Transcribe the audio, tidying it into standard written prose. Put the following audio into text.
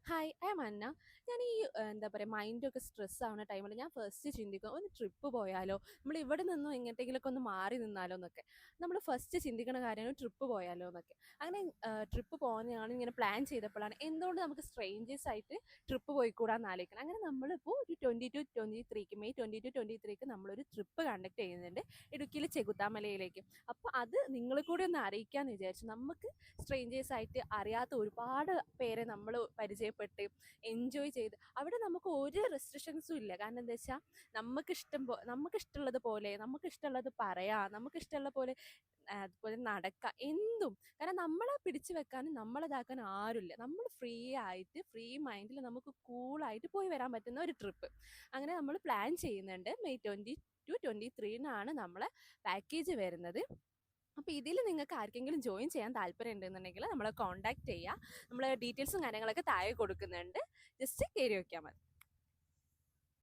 Hi, I am അന്ന. ഞാൻ ഈ എന്താ പറയുക മൈൻഡൊക്കെ സ്ട്രെസ് ആവുന്ന ടൈമിൽ ഞാൻ ഫസ്റ്റ് ചിന്തിക്കും ഒരു ട്രിപ്പ് പോയാലോ, നമ്മൾ ഇവിടെ നിന്നും എങ്ങോട്ടെങ്കിലുമൊക്കെ ഒന്ന് മാറി നിന്നാലോ എന്നൊക്കെ. നമ്മൾ ഫസ്റ്റ് ചിന്തിക്കുന്ന കാര്യമാണ് ട്രിപ്പ് പോയാലോ എന്നൊക്കെ. അങ്ങനെ ട്രിപ്പ് പോകുന്നതാണ് ഇങ്ങനെ പ്ലാൻ ചെയ്തപ്പോഴാണ് എന്തുകൊണ്ട് നമുക്ക് സ്ട്രേഞ്ചേഴ്സ് ആയിട്ട് ട്രിപ്പ് പോയിക്കൂടാന്ന് ആലോചിക്കണം. അങ്ങനെ നമ്മളിപ്പോൾ ഒരു 22-23 മെയ് 22-23 നമ്മളൊരു ട്രിപ്പ് കണ്ടക്ട് ചെയ്യുന്നുണ്ട് ഇടുക്കിയിലെ ചെകുത്താമലയിലേക്ക്. അപ്പോൾ അത് നിങ്ങളെ കൂടി ഒന്ന് അറിയിക്കാമെന്ന് വിചാരിച്ചു. നമുക്ക് സ്ട്രേഞ്ചേഴ്സ് ആയിട്ട് അറിയാത്ത ഒരുപാട് പേരെ നമ്മൾ പരിചയപ്പെട്ട് എൻജോയ് ചെയ്ത് അവിടെ നമുക്ക് ഒരു റെസ്ട്രിക്ഷൻസും ഇല്ല. കാരണം എന്താ വെച്ചാൽ നമുക്കിഷ്ടമുള്ളത് പോലെ നമുക്കിഷ്ടമുള്ളത് പറയാം, നമുക്കിഷ്ടമുള്ള പോലെ അതുപോലെ നടക്കുക എന്തും. കാരണം നമ്മളെ പിടിച്ചു വെക്കാനും നമ്മളതാക്കാനും ആരുമില്ല. നമ്മൾ ഫ്രീ ആയിട്ട് ഫ്രീ മൈൻഡിൽ നമുക്ക് കൂളായിട്ട് പോയി വരാൻ പറ്റുന്ന ഒരു ട്രിപ്പ് അങ്ങനെ നമ്മൾ പ്ലാൻ ചെയ്യുന്നുണ്ട്. മെയ് 22-23 നമ്മളെ പാക്കേജ് വരുന്നത്. അപ്പോൾ ഇതിൽ നിങ്ങൾക്ക് ആർക്കെങ്കിലും ജോയിൻ ചെയ്യാൻ താല്പര്യം ഉണ്ടെന്നുണ്ടെങ്കിൽ നമ്മളെ കോൺടാക്ട് ചെയ്യുക. നമ്മൾ ഡീറ്റെയിൽസും കാര്യങ്ങളൊക്കെ താഴെ കൊടുക്കുന്നുണ്ട്. ജസ്റ്റ് കയറി വയ്ക്കാൻ മതി.